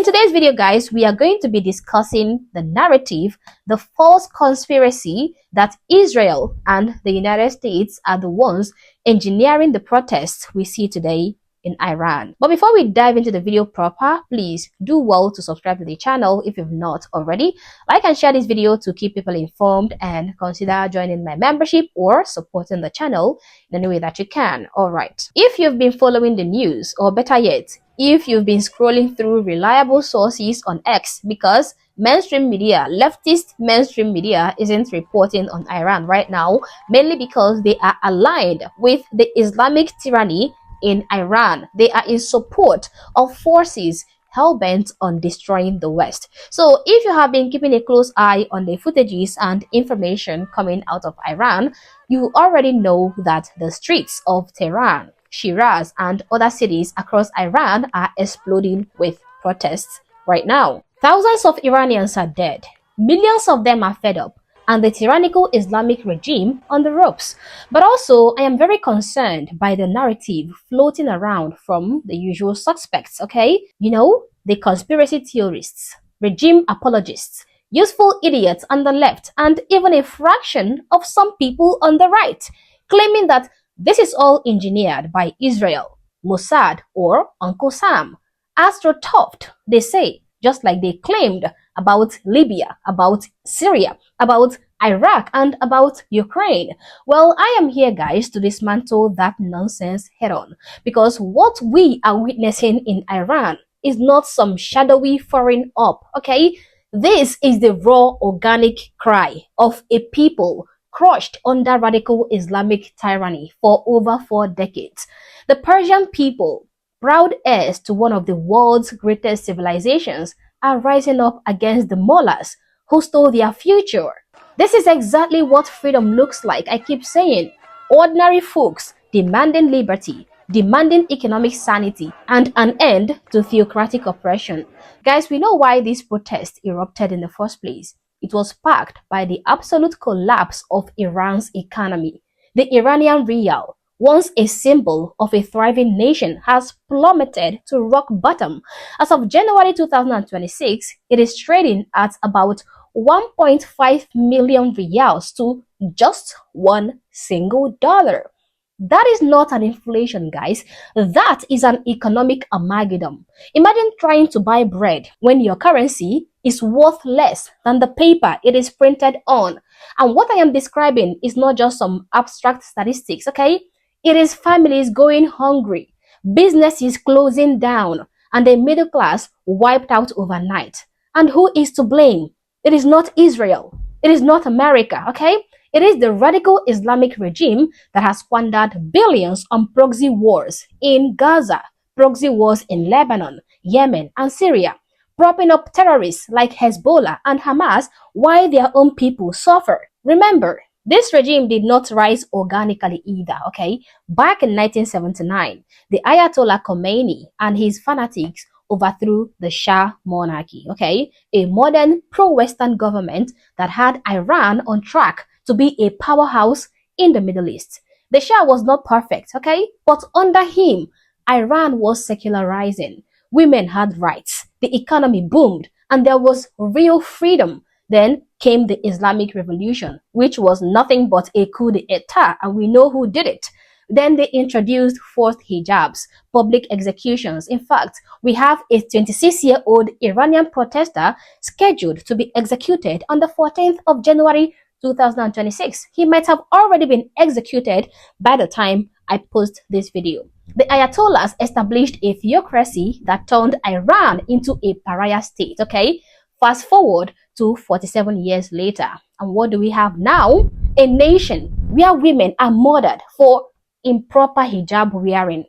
In today's video, guys, we are going to be discussing the narrative, the false conspiracy that Israel and the United States are the ones engineering the protests we see today in Iran. But before we dive into the video proper, please do well to subscribe to the channel if you've not already. Like and share this video to keep people informed, and consider joining my membership or supporting the channel in any way that you can. Alright, if you've been following the news, or better yet, if you've been scrolling through reliable sources on X, because mainstream media, leftist mainstream media, isn't reporting on Iran right now, mainly because they are aligned with the Islamic tyranny in Iran. They are in support of forces hell-bent on destroying the West. So if you have been keeping a close eye on the footages and information coming out of Iran, you already know that the streets of Tehran, Shiraz, and other cities across Iran are exploding with protests right now. Thousands of Iranians are dead. Millions of them are fed up, and the tyrannical Islamic regime on the ropes. But also, I am very concerned by the narrative floating around from the usual suspects, okay? You know, the conspiracy theorists, regime apologists, useful idiots on the left, and even a fraction of some people on the right, claiming that this is all engineered by Israel, Mossad, or Uncle Sam. AstroTurf, they say, just like they claimed about Libya, about Syria, about Iraq, and about Ukraine. Well, I am here, guys, to dismantle that nonsense head-on, because what we are witnessing in Iran is not some shadowy foreign op, okay? This is the raw, organic cry of a people crushed under radical Islamic tyranny for over 4 decades. The Persian people, proud heirs to one of the world's greatest civilizations, are rising up against the mullahs who stole their future. This is exactly what freedom looks like. I keep saying, ordinary folks demanding liberty, demanding economic sanity, and an end to theocratic oppression. Guys, we know why this protest erupted in the first place. It was sparked by the absolute collapse of Iran's economy. The Iranian rial, once a symbol of a thriving nation, has plummeted to rock bottom. As of January 2026, it is trading at about 1.5 million riyals to just $1 single. That is not an inflation, guys. That is an economic amalgam. Imagine trying to buy bread when your currency is worth less than the paper it is printed on. And what I am describing is not just some abstract statistics, okay? It is families going hungry, businesses closing down, and the middle class wiped out overnight. And who is to blame? It is not Israel. It is not America, okay? It is the radical Islamic regime that has squandered billions on proxy wars in Gaza, proxy wars in Lebanon, Yemen, and Syria, propping up terrorists like Hezbollah and Hamas while their own people suffer. Remember, this regime did not rise organically either, okay? Back in 1979, the Ayatollah Khomeini and his fanatics overthrew the Shah monarchy, okay? A modern pro-Western government that had Iran on track to be a powerhouse in the Middle East. The Shah was not perfect, okay? But under him, Iran was secularizing. Women had rights, the economy boomed, and there was real freedom. Then came the Islamic Revolution, which was nothing but a coup d'etat, and we know who did it. Then they introduced forced hijabs, public executions. In fact, we have a 26-year-old Iranian protester scheduled to be executed on the 14th of January 2026. He might have already been executed by the time I post this video. The Ayatollahs established a theocracy that turned Iran into a pariah state, okay? Fast forward to 47 years later. And what do we have now? A nation where women are murdered for improper hijab wearing.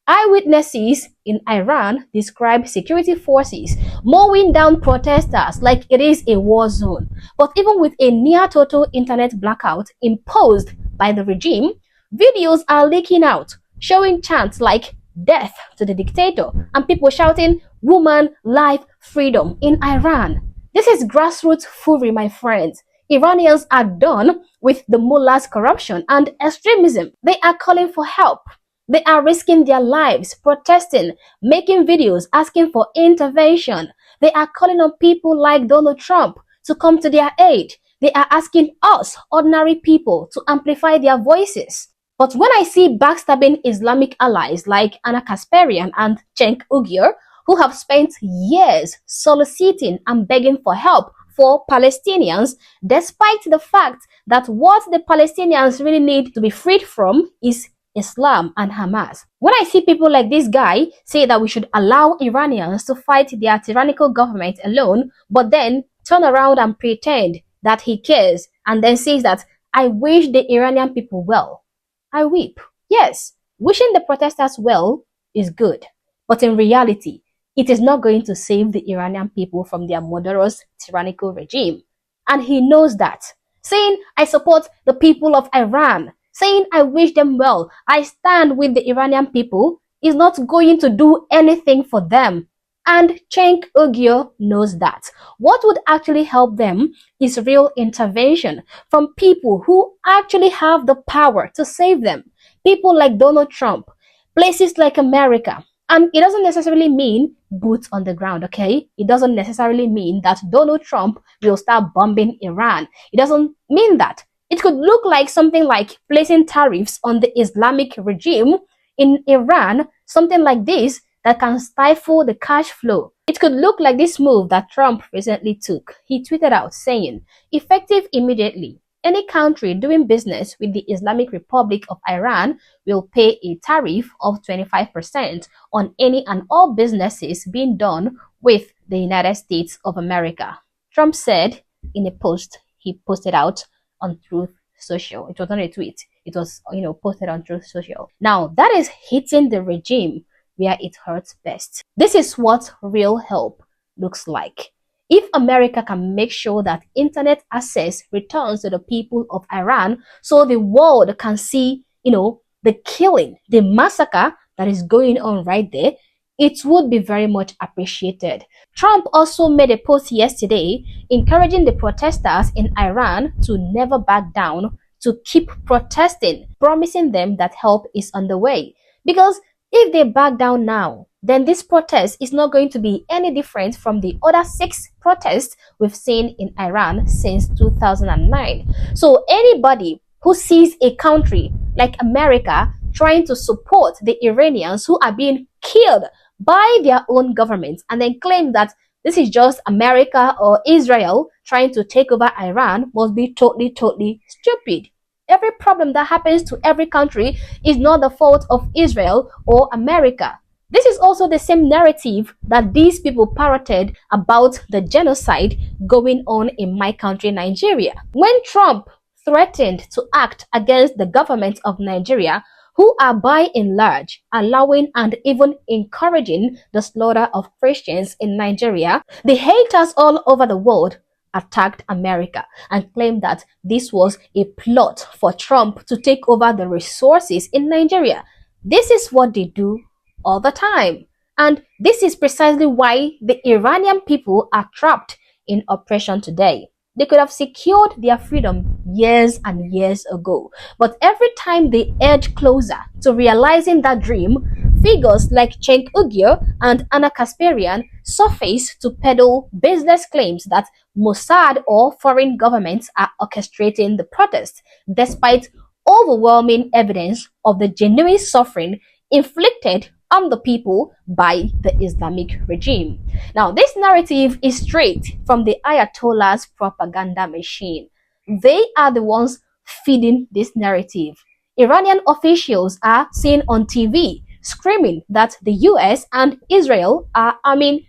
Eyewitnesses in Iran describe security forces mowing down protesters like it is a war zone. But even with a near-total internet blackout imposed by the regime, videos are leaking out showing chants like "death to the dictator" and people shouting "woman, life, freedom" in Iran. This is grassroots fury, my friends. Iranians are done with the mullahs' corruption and extremism. They are calling for help. They are risking their lives, protesting, making videos, asking for intervention. They are calling on people like Donald Trump to come to their aid. They are asking us, ordinary people, to amplify their voices. But when I see backstabbing Islamic allies like Anna Kasparian and Cenk Uygur, who have spent years soliciting and begging for help for Palestinians, despite the fact that what the Palestinians really need to be freed from is Islam and Hamas. When I see people like this guy say that we should allow Iranians to fight their tyrannical government alone, but then turn around and pretend that he cares and then says that I wish the Iranian people well, I weep. Yes, wishing the protesters well is good, but in reality, it is not going to save the Iranian people from their murderous, tyrannical regime. And he knows that. Saying, I support the people of Iran, saying, I wish them well, I stand with the Iranian people, is not going to do anything for them. And Cenk Uygur knows that. What would actually help them is real intervention from people who actually have the power to save them. People like Donald Trump, places like America. And it doesn't necessarily mean boots on the ground, okay? It doesn't necessarily mean that Donald Trump will start bombing Iran. It doesn't mean that. It could look like something like placing tariffs on the Islamic regime in Iran, something like this that can stifle the cash flow. It could look like this move that Trump recently took. He tweeted out saying, effective immediately, any country doing business with the Islamic Republic of Iran will pay a tariff of 25% on any and all businesses being done with the United States of America. Trump said in a post he posted out on Truth Social. It was not a tweet. It was, posted on Truth Social. Now, that is hitting the regime where it hurts best. This is what real help looks like. If America can make sure that internet access returns to the people of Iran so the world can see, the killing, the massacre that is going on right there, it would be very much appreciated. Trump also made a post yesterday encouraging the protesters in Iran to never back down, to keep protesting, promising them that help is on the way. Because if they back down now, then this protest is not going to be any different from the other 6 protests we've seen in Iran since 2009. So anybody who sees a country like America trying to support the Iranians who are being killed by their own government and then claim that this is just America or Israel trying to take over Iran must be totally stupid. Every problem that happens to every country is not the fault of Israel or America. This is also the same narrative that these people parroted about the genocide going on in my country, Nigeria. When Trump threatened to act against the government of Nigeria, who are by and large allowing and even encouraging the slaughter of Christians in Nigeria, the haters all over the world attacked America and claimed that this was a plot for Trump to take over the resources in Nigeria. This is what they do all the time. And this is precisely why the Iranian people are trapped in oppression today. They could have secured their freedom years and years ago. But every time they edge closer to realizing that dream, figures like Cenk Uygur and Anna Kasparian surface to peddle baseless claims that Mossad or foreign governments are orchestrating the protest, despite overwhelming evidence of the genuine suffering inflicted on the people by the Islamic regime. Now, this narrative is straight from the Ayatollah's propaganda machine. They are the ones feeding this narrative. Iranian officials are seen on TV screaming that the US and Israel are arming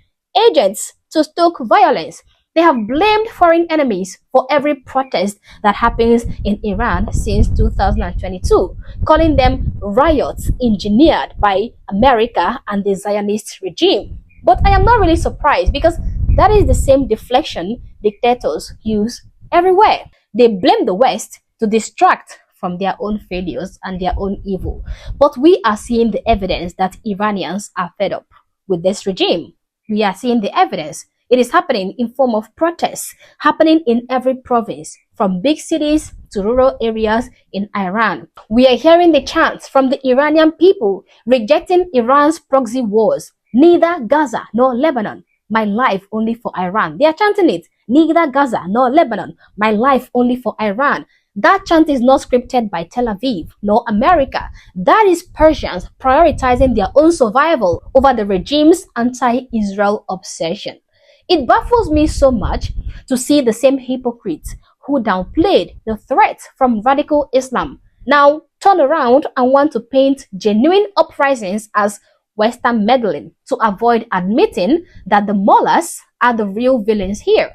agents to stoke violence. They have blamed foreign enemies for every protest that happens in Iran since 2022, calling them riots engineered by America and the Zionist regime. But I am not really surprised because that is the same deflection dictators use everywhere. They blame the West to distract from their own failures and their own evil. But we are seeing the evidence that Iranians are fed up with this regime. We are seeing the evidence. It is happening in form of protests, happening in every province, from big cities to rural areas in Iran. We are hearing the chants from the Iranian people rejecting Iran's proxy wars. Neither Gaza nor Lebanon my life only for Iran. They are chanting it. Neither Gaza nor Lebanon, my life only for Iran. That chant is not scripted by Tel Aviv nor America. That is Persians prioritizing their own survival over the regime's anti-Israel obsession. It baffles me so much to see the same hypocrites who downplayed the threat from radical Islam now turn around and want to paint genuine uprisings as Western meddling to avoid admitting that the mullahs are the real villains here.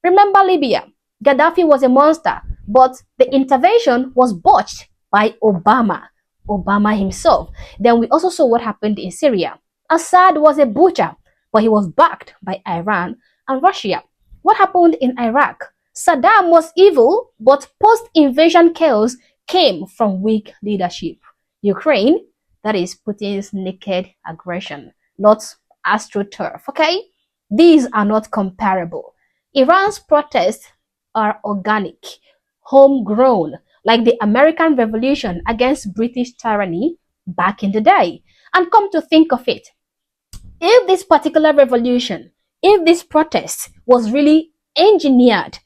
Remember Libya? Gaddafi was a monster, but the intervention was botched by Obama himself. Then we also saw what happened in Syria. Assad was a butcher, but he was backed by Iran and Russia. What happened in Iraq? Saddam was evil, but post-invasion chaos came from weak leadership. Ukraine, that is Putin's naked aggression, not astroturf, okay? These are not comparable. Iran's protests are organic, homegrown, like the American Revolution against British tyranny back in the day. And come to think of it, if this particular revolution, if this protest was really engineered,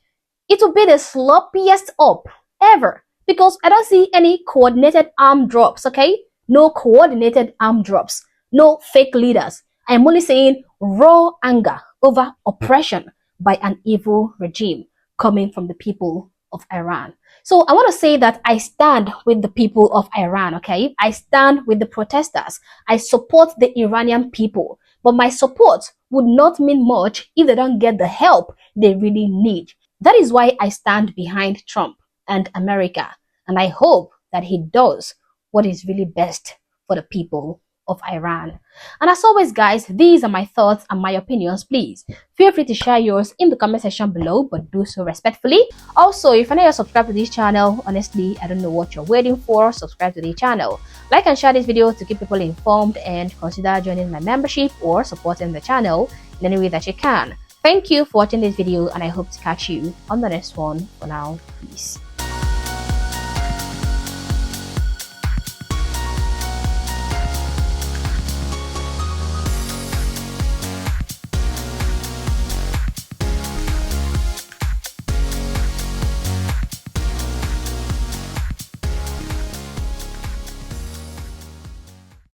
it would be the sloppiest up ever, because I don't see any coordinated arm drops, okay? No coordinated arm drops, no fake leaders. I'm only saying raw anger over oppression by an evil regime coming from the people of Iran. So I want to say that I stand with the people of Iran, okay? I stand with the protesters. I support the Iranian people. But my support would not mean much if they don't get the help they really need. That is why I stand behind Trump and America. And I hope that he does what is really best for the people of Iran. And as always, guys, these are my thoughts and my opinions. Please feel free to share yours in the comment section below, but do so respectfully. Also, if you're not yet subscribed to this channel, honestly, I don't know what you're waiting for. Subscribe to the channel. Like and share this video to keep people informed, and consider joining my membership or supporting the channel in any way that you can. Thank you for watching this video, and I hope to catch you on the next one. For now, peace.